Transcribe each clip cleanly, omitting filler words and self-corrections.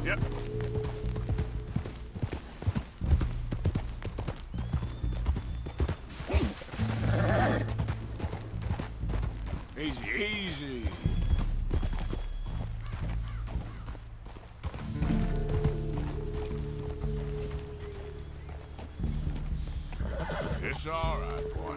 Yep. Easy, easy. It's all right, boy.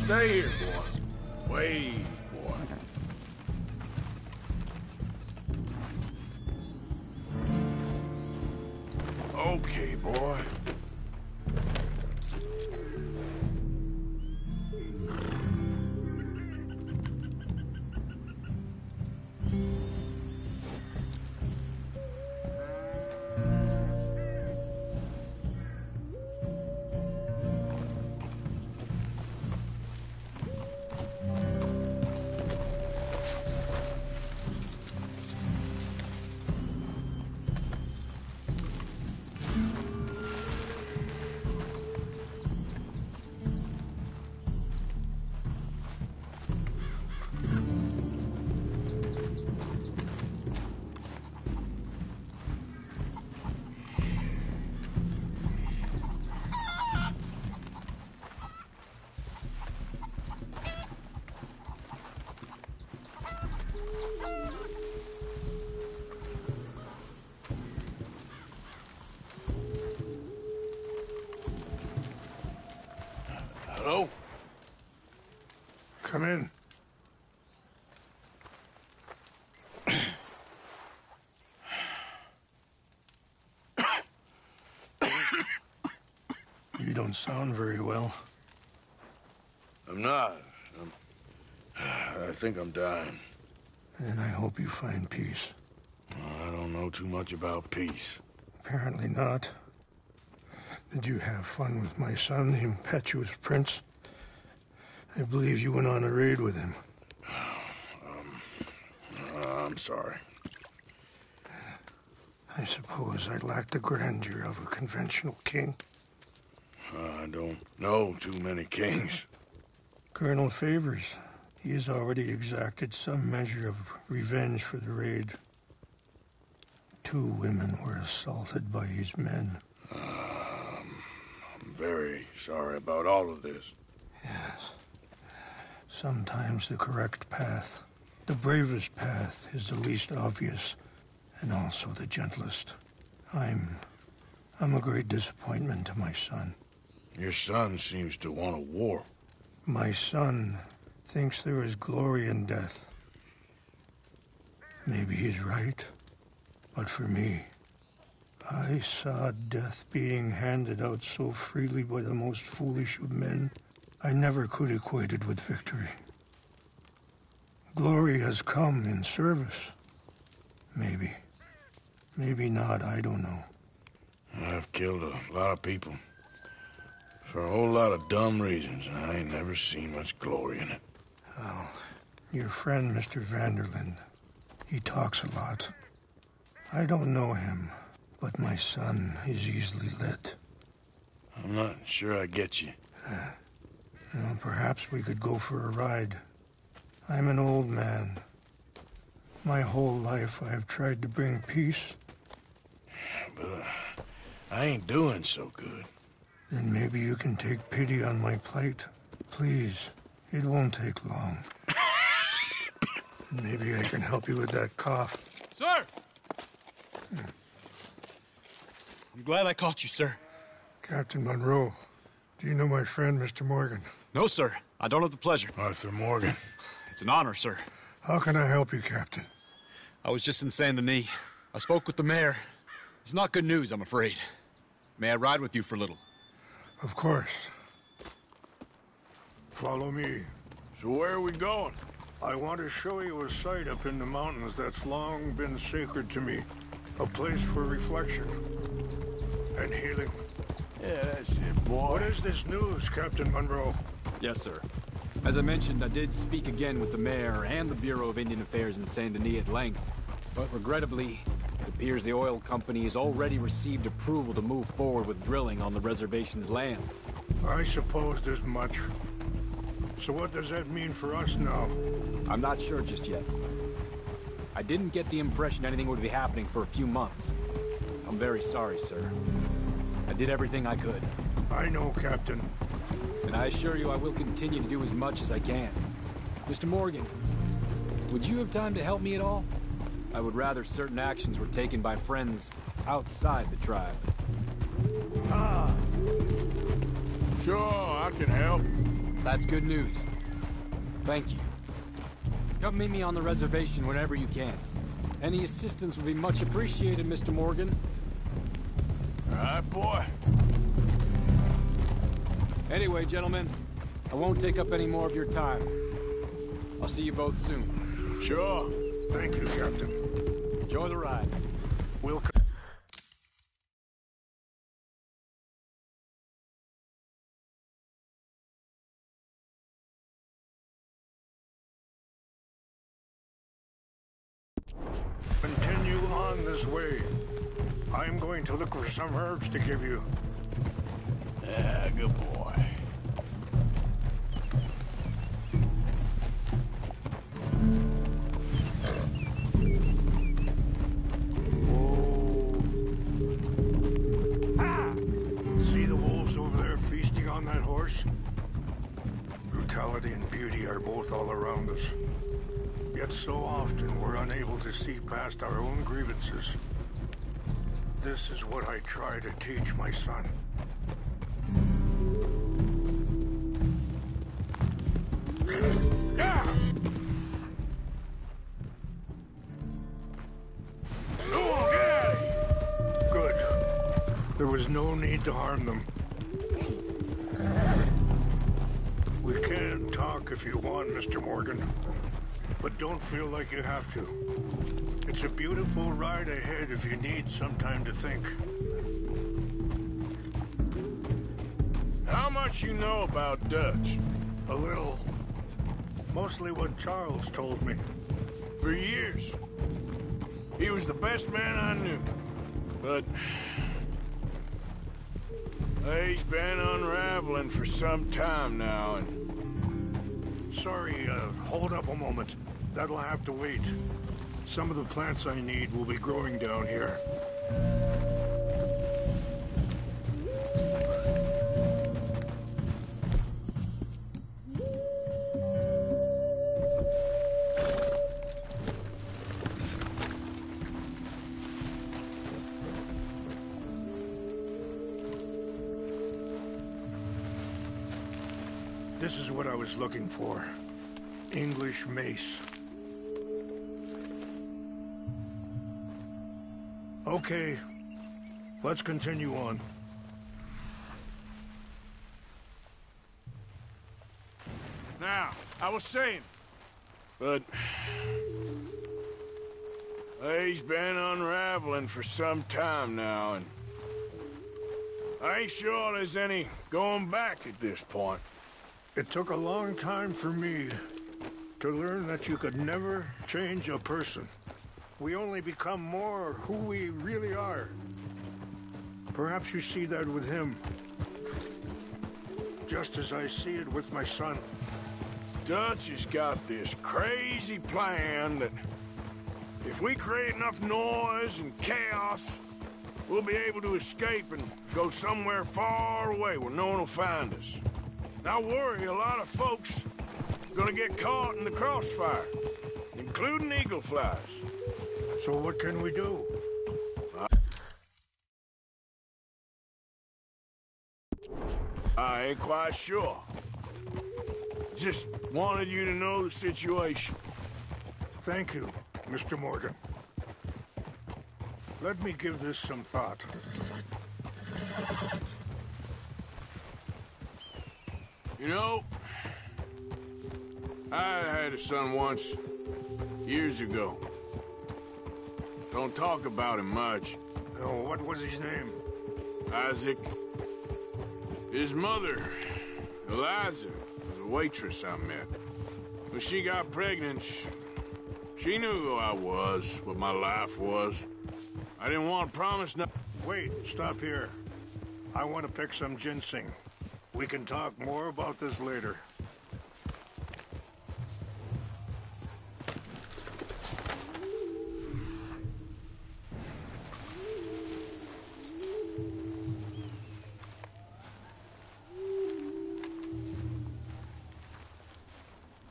Stay here, boy. Wait, boy. Okay, boy. in. You don't sound very well. I'm not. I think I'm dying. And I hope you find peace. I don't know too much about peace. Apparently not. Did you have fun with my son, the impetuous prince? I believe you went on a raid with him. I'm sorry. I suppose I lacked the grandeur of a conventional king. I don't know too many kings. Colonel Favors, he has already exacted some measure of revenge for the raid. 2 women were assaulted by his men. I'm very sorry about all of this. Yes. Sometimes the correct path, the bravest path, is the least obvious, and also the gentlest. I'm a great disappointment to my son. Your son seems to want a war. My son thinks there is glory in death. Maybe he's right, but for me, I saw death being handed out so freely by the most foolish of men, I never could equate it with victory. Glory has come in service. Maybe. Maybe not, I don't know. I've killed a lot of people. For a whole lot of dumb reasons. I ain't never seen much glory in it. Well, your friend, Mr. Vanderlyn, he talks a lot. I don't know him, but my son is easily led. I'm not sure I get you. Well, perhaps we could go for a ride. I'm an old man. My whole life I have tried to bring peace. But I ain't doing so good. Then maybe you can take pity on my plight. Please, it won't take long. And maybe I can help you with that cough. Sir! I'm glad I caught you, sir. Captain Monroe, do you know my friend, Mr. Morgan? No, sir. I don't have the pleasure. Arthur Morgan. It's an honor, sir. How can I help you, Captain? I was just in Saint Denis. I spoke with the mayor. It's not good news, I'm afraid. May I ride with you for a little? Of course. Follow me. So where are we going? I want to show you a site up in the mountains that's long been sacred to me. A place for reflection and healing. Yeah, that's it, boy. What is this news, Captain Monroe? Yes, sir. As I mentioned, I did speak again with the mayor and the Bureau of Indian Affairs in Saint Denis at length. But regrettably, it appears the oil company has already received approval to move forward with drilling on the reservation's land. I supposed as much. So what does that mean for us now? I'm not sure just yet. I didn't get the impression anything would be happening for a few months. I'm very sorry, sir. I did everything I could. I know, Captain. And I assure you I will continue to do as much as I can. Mr. Morgan, would you have time to help me at all? I would rather certain actions were taken by friends outside the tribe. Sure, I can help. That's good news. Thank you. Come meet me on the reservation whenever you can. Any assistance would be much appreciated, Mr. Morgan. All right, boy. Anyway, gentlemen, I won't take up any more of your time. I'll see you both soon. Sure. Thank you, Captain. Enjoy the ride. We'll continue on this way. I'm going to look for some herbs to give you. Yeah, good boy. See the wolves over there feasting on that horse? Brutality and beauty are both all around us. Yet so often we're unable to see past our own grievances. This is what I try to teach my son. Get no need to harm them. We can talk if you want, Mr. Morgan. But don't feel like you have to. It's a beautiful ride ahead if you need some time to think. How much you know about Dutch? A little. Mostly what Charles told me. For years. He was the best man I knew. But he's been unraveling for some time now, and... Sorry, hold up a moment. That'll have to wait. Some of the plants I need will be growing down here. This is what I was looking for. English mace. Okay, let's continue on. Now, I was saying, but he's been unraveling for some time now, and I ain't sure there's any going back at this point. It took a long time for me to learn that you could never change a person. We only become more who we really are. Perhaps you see that with him, just as I see it with my son. Dutch has got this crazy plan that if we create enough noise and chaos, we'll be able to escape and go somewhere far away where no one will find us. I worry a lot of folks are gonna get caught in the crossfire, including eagle flies. So what can we do? I ain't quite sure. Just wanted you to know the situation. Thank you, Mr. Morgan. Let me give this some thought. You know, I had a son once, years ago. Don't talk about him much. Oh, what was his name? Isaac. His mother, Eliza, was a waitress I met. When she got pregnant, she knew who I was, what my life was. I didn't want to promise nothing. Wait, stop here. I want to pick some ginseng. We can talk more about this later.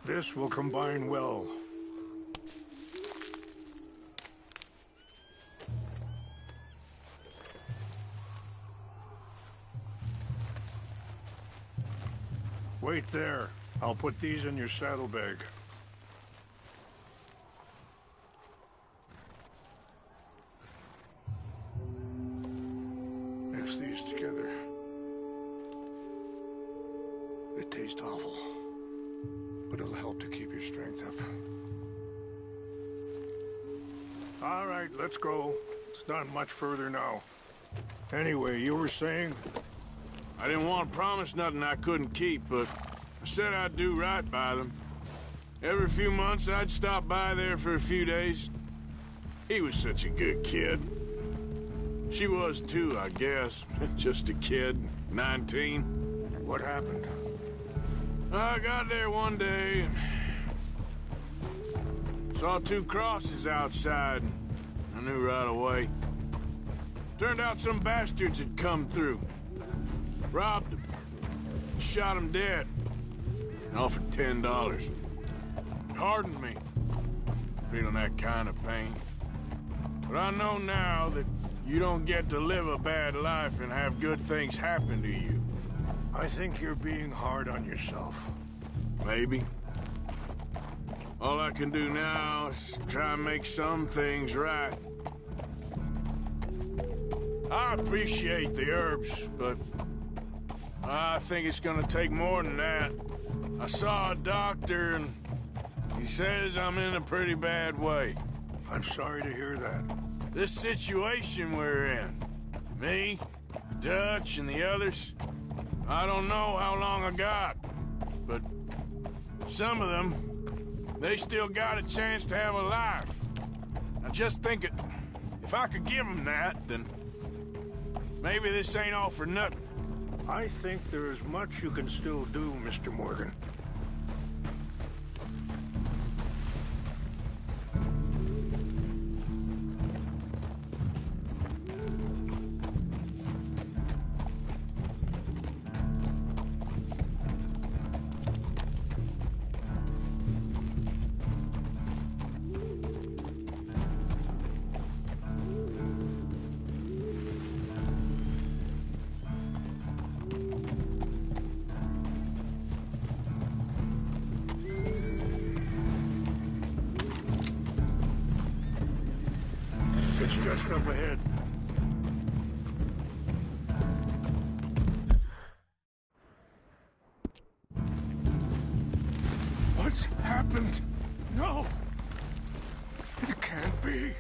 This will combine well. Wait there. I'll put these in your saddlebag. Mix these together. They taste awful, but it'll help to keep your strength up. All right, let's go. It's not much further now. Anyway, you were saying? I didn't want to promise nothing I couldn't keep, but I said I'd do right by them. Every few months, I'd stop by there for a few days. He was such a good kid. She was too, I guess. Just a kid, 19. What happened? I got there one day and saw two crosses outside. I knew right away. Turned out some bastards had come through. Robbed him. Shot him dead. And offered $10. It hardened me. Feeling that kind of pain. But I know now that you don't get to live a bad life and have good things happen to you. I think you're being hard on yourself. Maybe. All I can do now is try and make some things right. I appreciate the herbs, but I think it's gonna take more than that. I saw a doctor, and he says I'm in a pretty bad way. I'm sorry to hear that. This situation we're in, me, Dutch, and the others, I don't know how long I got, but some of them, they still got a chance to have a life. I just think if I could give them that, then maybe this ain't all for nothing. I think there is much you can still do, Mr. Morgan. It's just up ahead. What's happened? No! It can't be.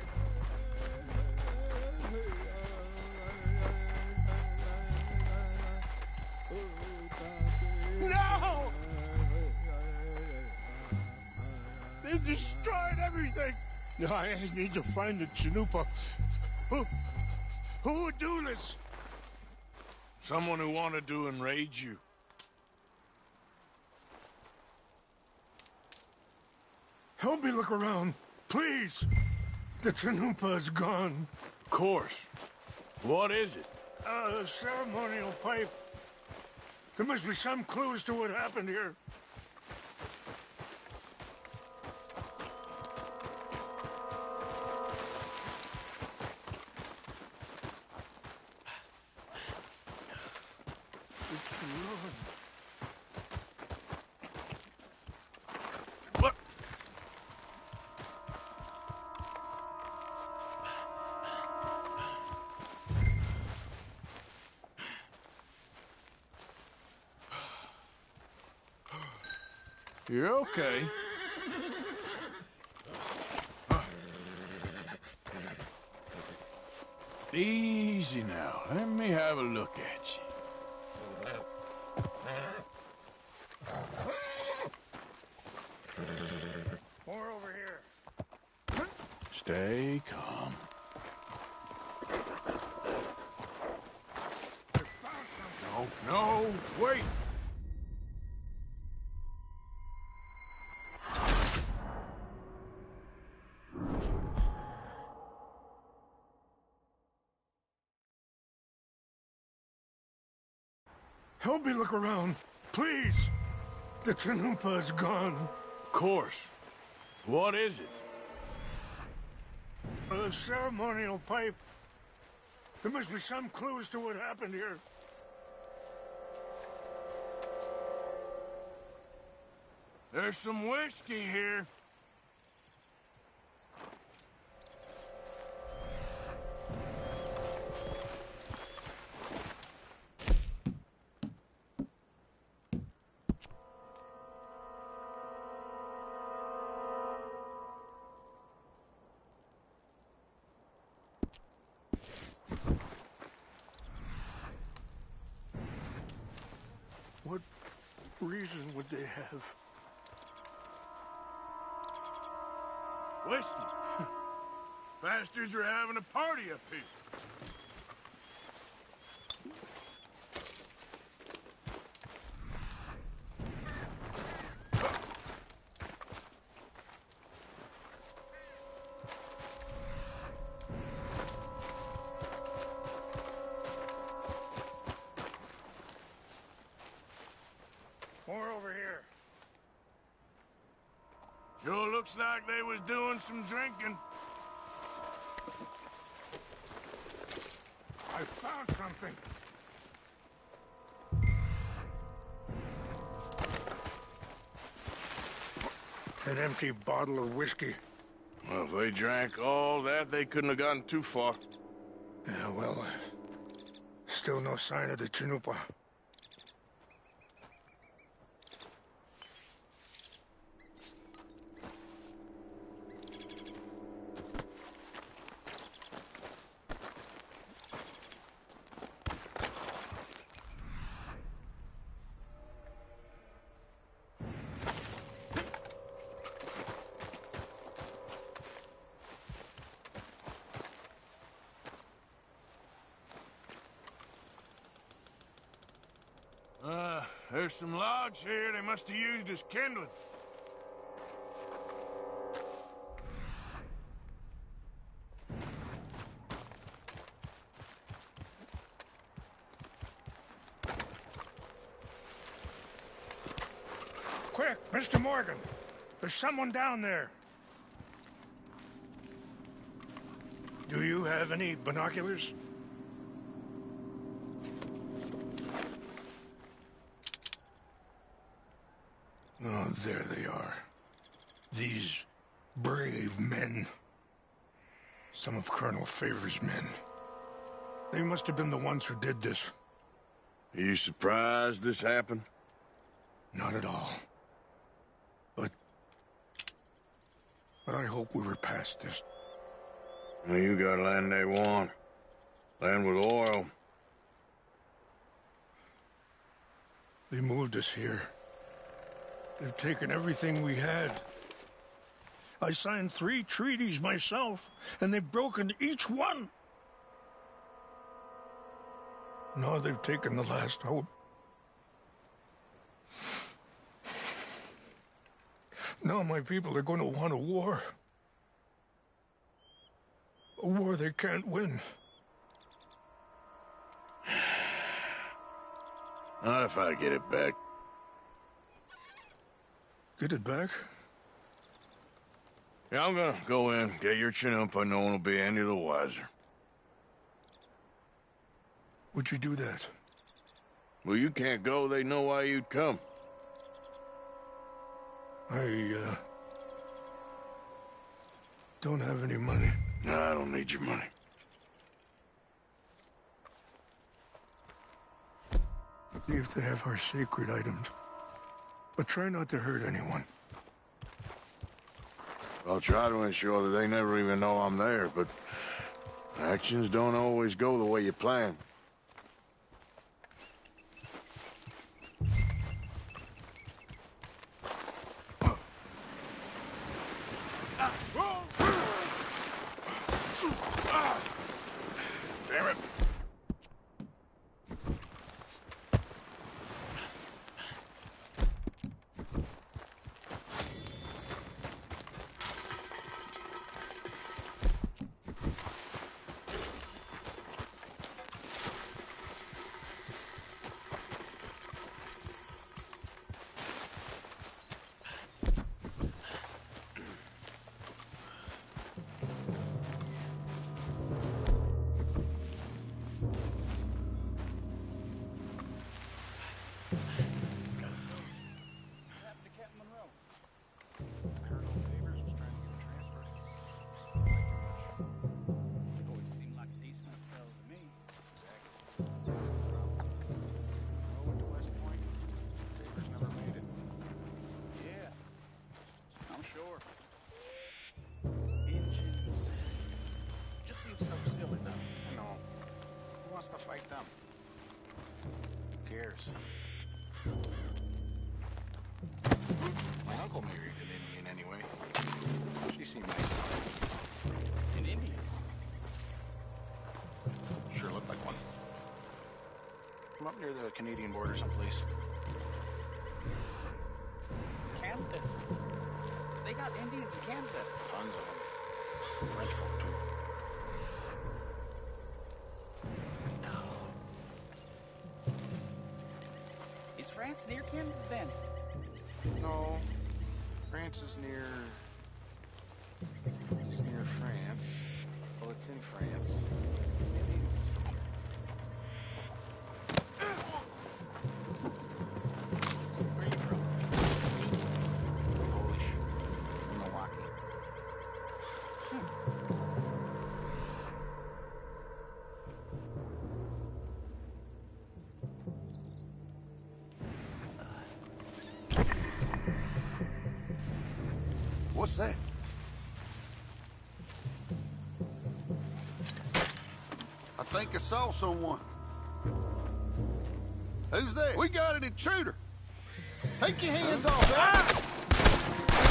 No! They destroyed everything! I need to find the Chanupa. Who would do this? Someone who wanted to enrage you. Help me look around, please. The Chanupa is gone. Of course. What is it? A ceremonial pipe. There must be some clues to what happened here. What? You're okay. Easy now. Let me have a look at you. More over here. Stay calm. No, wait! Help me look around, please. The Chanupa is gone. Of course. What is it? A ceremonial pipe. There must be some clues to what happened here. There's some whiskey here. What reason would they have? Whiskey. Bastards are having a party up here. More over here. Sure looks like they was doing some drinking. I found something. An empty bottle of whiskey. Well, if they drank all that, they couldn't have gotten too far. Yeah, well, Still no sign of the Chinupa. There's some logs here they must have used as kindling. Quick, Mr. Morgan! There's someone down there! Do you have any binoculars? Oh, there they are. These brave men. Some of Colonel Favor's men. They must have been the ones who did this. Are you surprised this happened? Not at all. But I hope we were past this. Well, you got land they want. Land with oil. They moved us here. They've taken everything we had. I signed 3 treaties myself, and they've broken each one. Now they've taken the last hope. Now my people are going to want a war. A war they can't win. Not if I get it back. Get it back? Yeah, I'm gonna go in, get your Chinupa, no one will be any the wiser. Would you do that? Well, you can't go, they know why you'd come. I don't have any money. No, I don't need your money. See if they have our sacred items. But try not to hurt anyone. I'll try to ensure that they never even know I'm there, but actions don't always go the way you plan. Damn it. Fight them. Who cares? My uncle married an Indian anyway. She seemed nice. An Indian? Sure looked like one. From up near the Canadian border someplace. Canada? They got Indians in Canada. Tons of them. French folk too. France near Canada then? No. France is near... It's near France. Well, it's in France. Where are you from? Polish. From Milwaukee. What's that? I think I saw someone. Who's there? We got an intruder. Take your hands off that.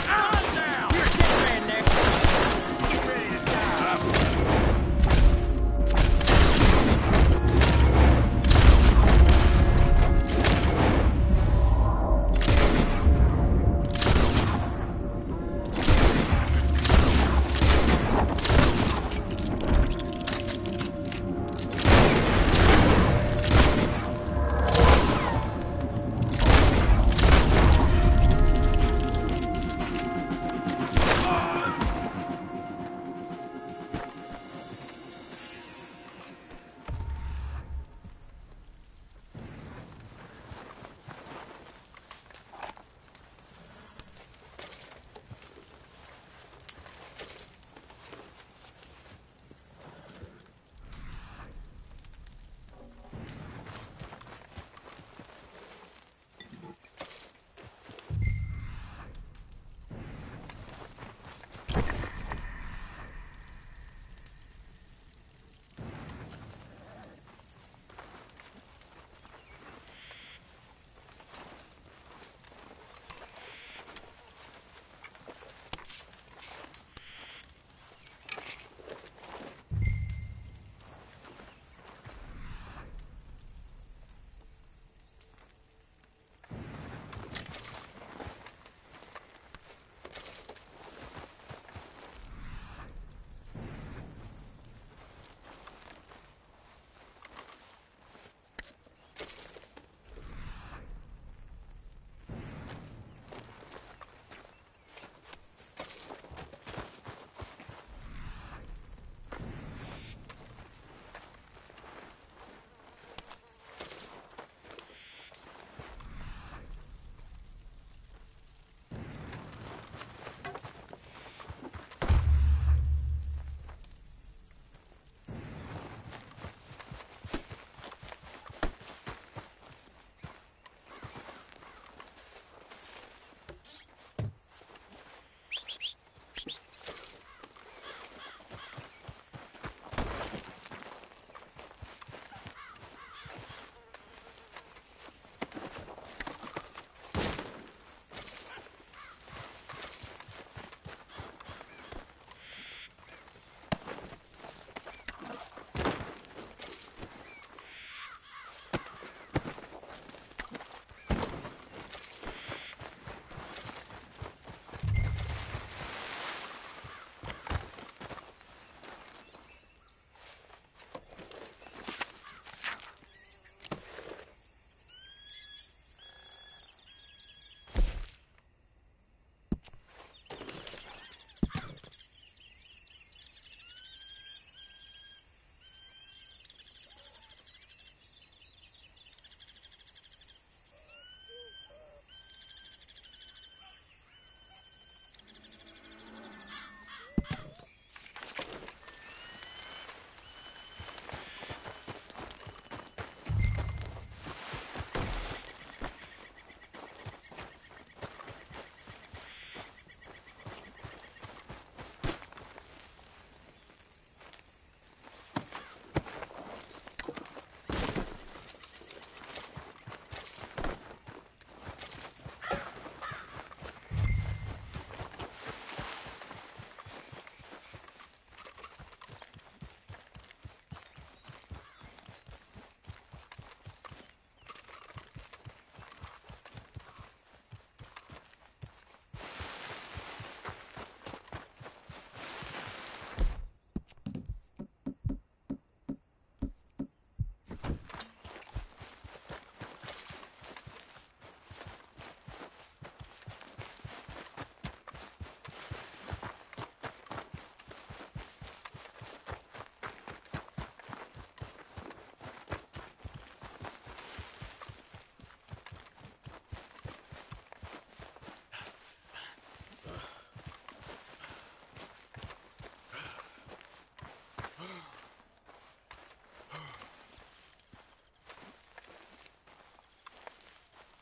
Down! You're a dead man, Nick. Get ready to die.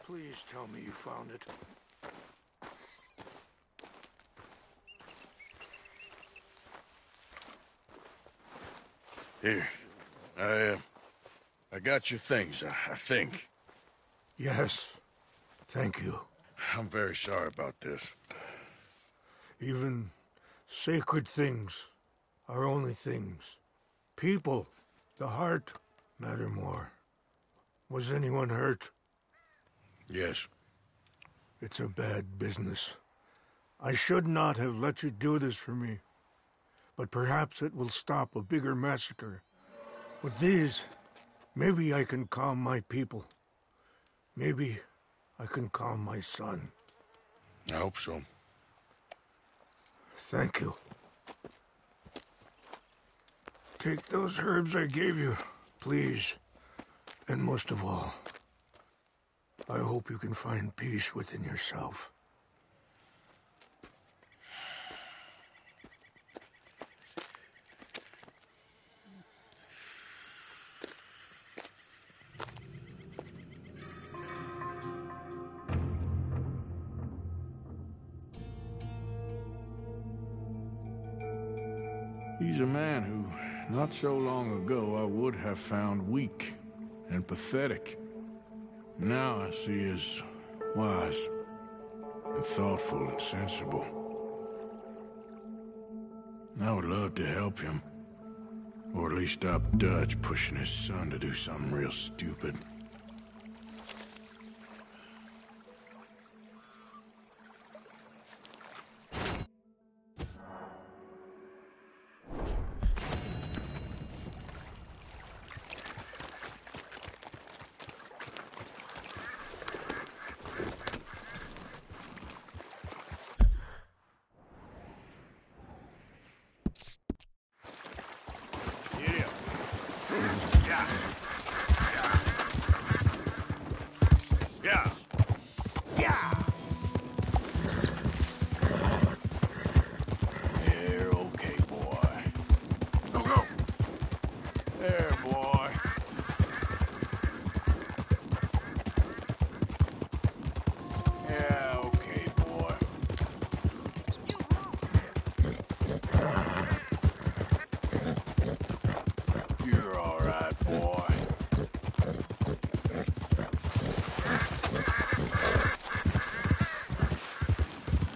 Please tell me you found it. Here. I got your things, I think. Yes. Thank you. I'm very sorry about this. Even sacred things are only things. People, the heart, matter more. Was anyone hurt? Yes. It's a bad business. I should not have let you do this for me. But perhaps it will stop a bigger massacre. With these, maybe I can calm my people. Maybe I can calm my son. I hope so. Thank you. Take those herbs I gave you, please. And most of all, I hope you can find peace within yourself. He's a man who, not so long ago, I would have found weak and pathetic. Now I see as wise and thoughtful and sensible. I would love to help him. Or at least stop Dutch pushing his son to do something real stupid.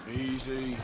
Easy.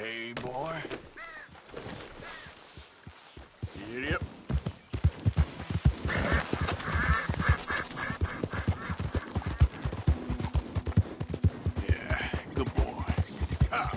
Okay, boy. Yep. Yeah, good boy. Ah.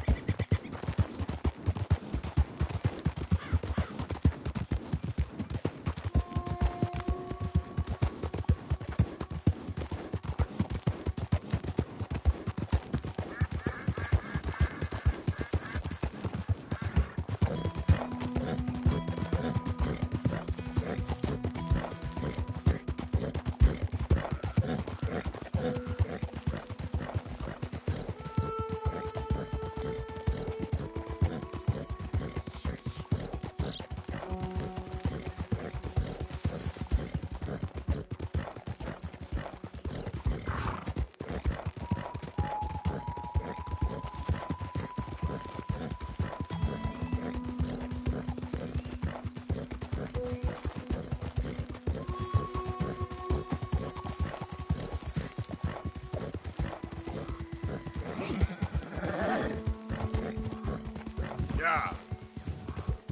Yeah.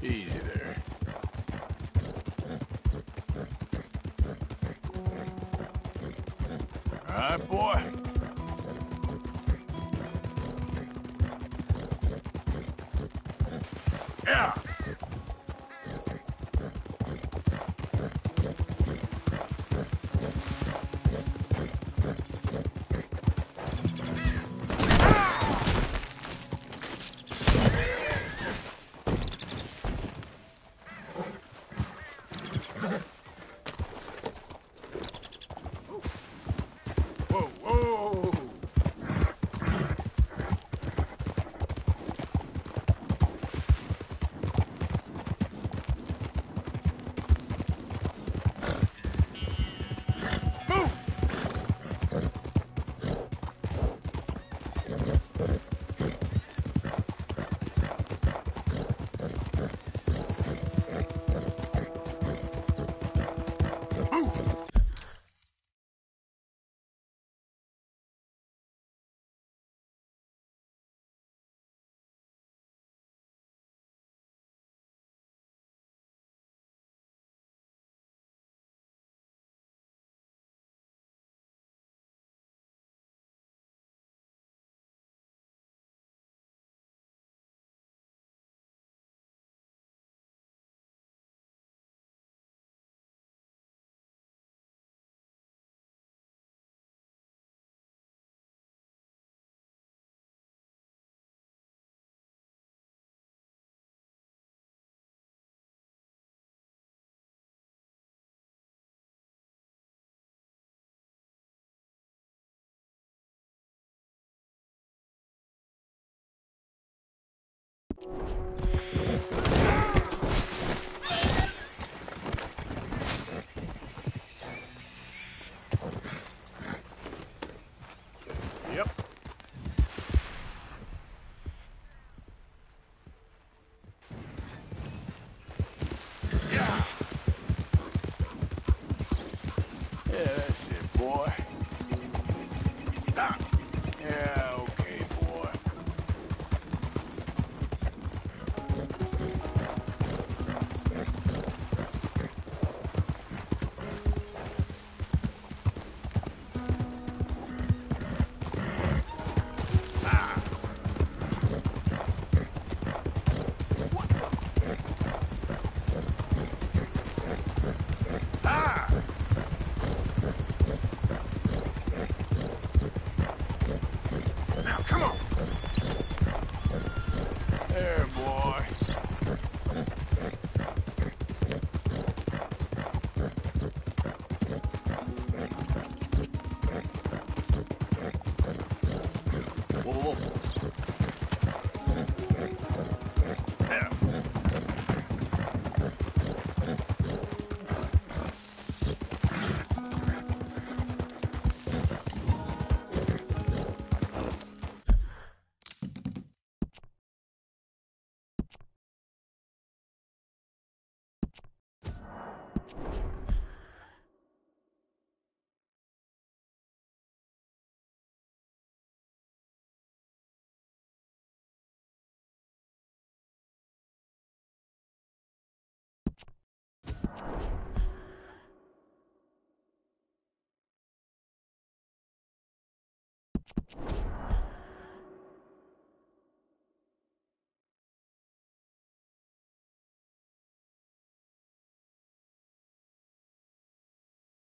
Easy there. All right, boy. Yeah. Whoa, whoa. Move. Yep. Yeah. Yeah, that's it, boy.